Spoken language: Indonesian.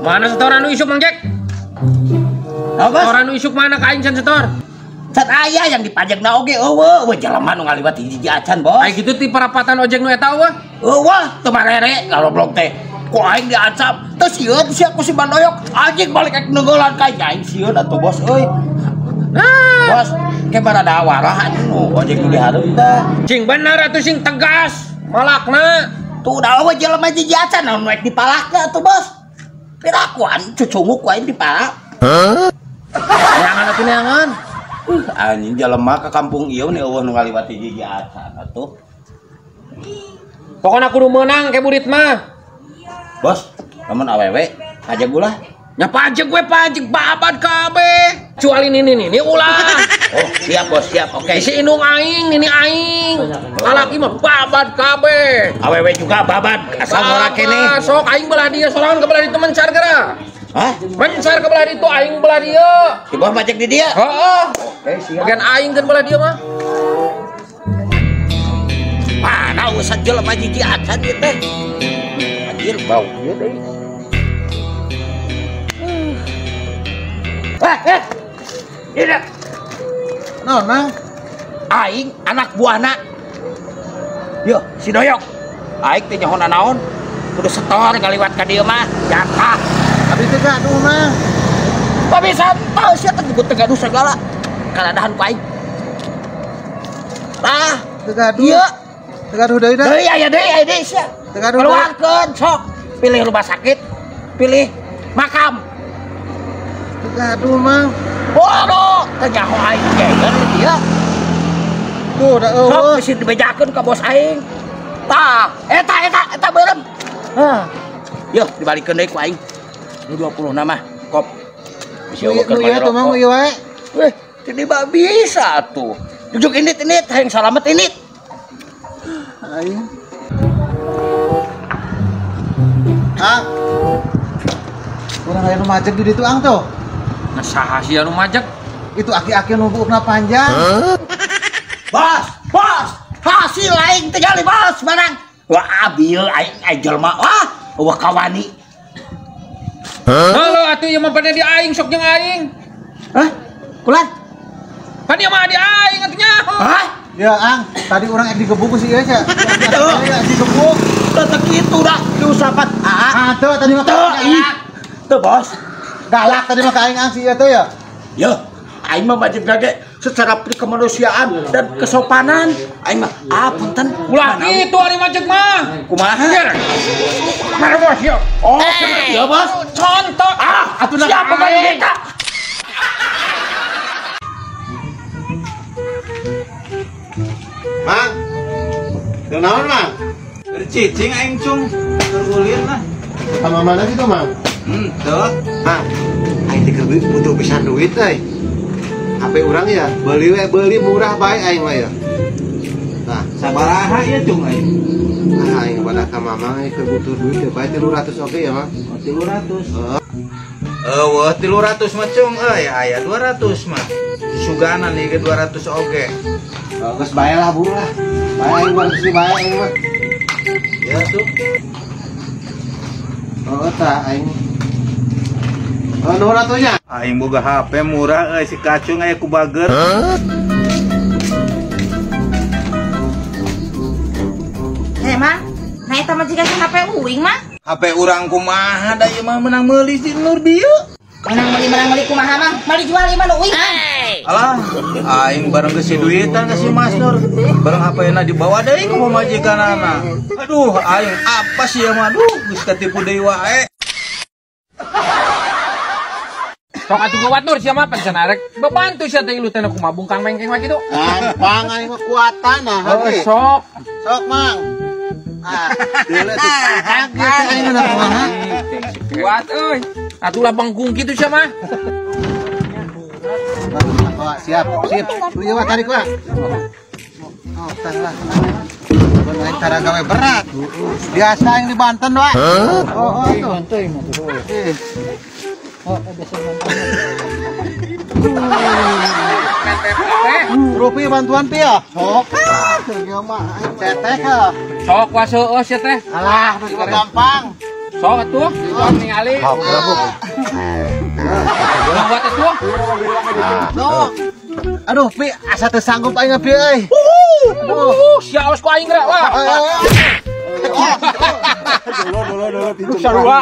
Mana setoran nu isuk Mang Jack? Setoran nu isuk mana ka aing can setor? Cat aya yang dipajagna oge eueuh, jelema nu ngaliwat hiji acan, Bos. Ai kitu ti parapatan ojek nu eta eueuh. Eueuh, teu marere goblok teh. Ku aing diacap, teu sieun sia ku si Bandoyok, anjing balik ka neungeulan ka aing sieun atuh Bos euy. Bos, ke barada warah nu ojek nu dihareup teh. Cing bener atuh sing tegas, malakna. Tuh da eueuh jelema hiji acan nu naik dipalakna atuh Bos. Pirakuan cucunguk ku aing dipalak. Neangan atuh neangan. Anjing jelema ka kampung ieu nih eueuh nu ngaliwat hiji acan atuh. Pokona kudu meunang ke burit mah. Bos, lamun awewe aja gula. Nya pajak gue pajak babad kabeh. Kecuali ini ulah. Oh, siap Bos, siap. Oke. Si indung aing, ini aing. Lalaki mah babad kabeh. Awewe juga babad asal ora kene. Sok aing belah dia sorangan ke belah ditu mencar gara. Hah? Mencar ke belah ditu aing belah dia. Si Bos pajak di dia. Heeh. Oke, siap. Bagian aing kan belah dia mah. Mana usah jelema hiji acan ieu teh. Anjir bau ieu deui. Ini Nang, aing anak buahna. Yo, si Doyok. Aing teh nyohon naon? Kudu setor ngaliwat ka dieu mah. Jatah. abi teh gaduh Nang. Babi santai sia teh tegaduh segala. Kaladahan ku aing. Tah, Teu gaduh. ieu. Teu gaduh deui dah. Deui aya deui sia. Teu gaduh. Keluarkeun sok. Pilih rumah sakit, pilih makam. Teu gaduh Mang. Waduh, teh nyaho aing geger dia. Tuh da Sok eueuh. bisa dibejakeun ka bos aing. Tah, eta beureum. Hah. Yo, dibalikeun deui ku aing. Nu 20 na mah, kop. Bisa Nu ieu tuh Mang ieu wae. Weh, jadi mah bisa tuh. Jujuk init, hayang salamet init. Aing. Ang. Urang aya nu majeg di ditu Ang tuh. Nah saha sia nu majak? Itu aki-aki nu buukna panjang. Bos, hasil aing teh gali bos, manang. Wah, abieu aing jelema. Wah kawani. Halo atuh ieu mah pada di aing sok jeung aing. Hah? Kulan? Pan ieu mah di aing atunya. Hah? Ya Ang, tadi urang ek digebuk ku si ieu nya. Digebuk. Teu kitu dah, diusapat. Teu tadi mah galak. Teu bos. Galak tadi mah ka aing Ang si ieu teh ya. Yo, aing mah wajib gage secara kemanusiaan dan kesopanan. Aing mah punten. Ulah kitu ari majak mah. Kumaha? Mare bos yo. Oh, iya bos. Contoh. Atuh siapa bagi kita? Mang. Teu naon Mang? Cicing aing cung tergulir lah. Sama mana gitu Mang? Tuh. Mang. Aing teh butuh pisan duit euy. HP urang ya, beli murah bae aing mah ya. Nah, Sabaraha ya cung aing. aing pada ka mamang keur butuh duit ya bae 300 oke ya Mang. 300. Wah 300 mah cung aya 200 mah. Suganan nih ke 200 oge. Geus bae lah Bu lah. Bae aing mah geus bae aing mah. Ya tuh. Oh tah aing. Oh nuhun atunya. Aing boga HP murah si kacung aya ku bager. Mang, nah eta mah jiga HP uing mah. HP urang kumaha da ieu mah menang meuli si Nur dieu. Menang meuli kumaha Mang? Mali jual ieu mah uing. Alah, aing bareng geus si duitan ka si Mas Nur. Bareng HP-na dibawa deui ku pamajikanana. Aduh, aing apa sih ya mah? Aduh, geus katipu deui wae. Sok atuh gawat Nur sia mah pan cenah rek bebantu sia teh ilu teh kumaha bungkang mengkeng mah kitu. Gampang aing mah kuatan nah. Sok. Sok Mang. Deule tuh kaget aing mah kumaha. Kuat euy. Atuh labang kungki tuh sia mah. Siap. Ieu mah tarik lah. Oh, tanglah. Aing tara gawe berat. Biasa yang di Banten wa. Oh, tuh. Banten mah tuh. Oh, biasa Banten. Rupi bantuan pi ya? Sok. Ieu mah cetek ya. Sok waseueus ya teh. Alah, nu juga gampang. Sok atuh, sok ningali. Hap, berabuk. Ulang buat atuh. Aduh, Pi, asa teu sanggup aing Pi euy. Sia aos ku aing geura wah. Sarua.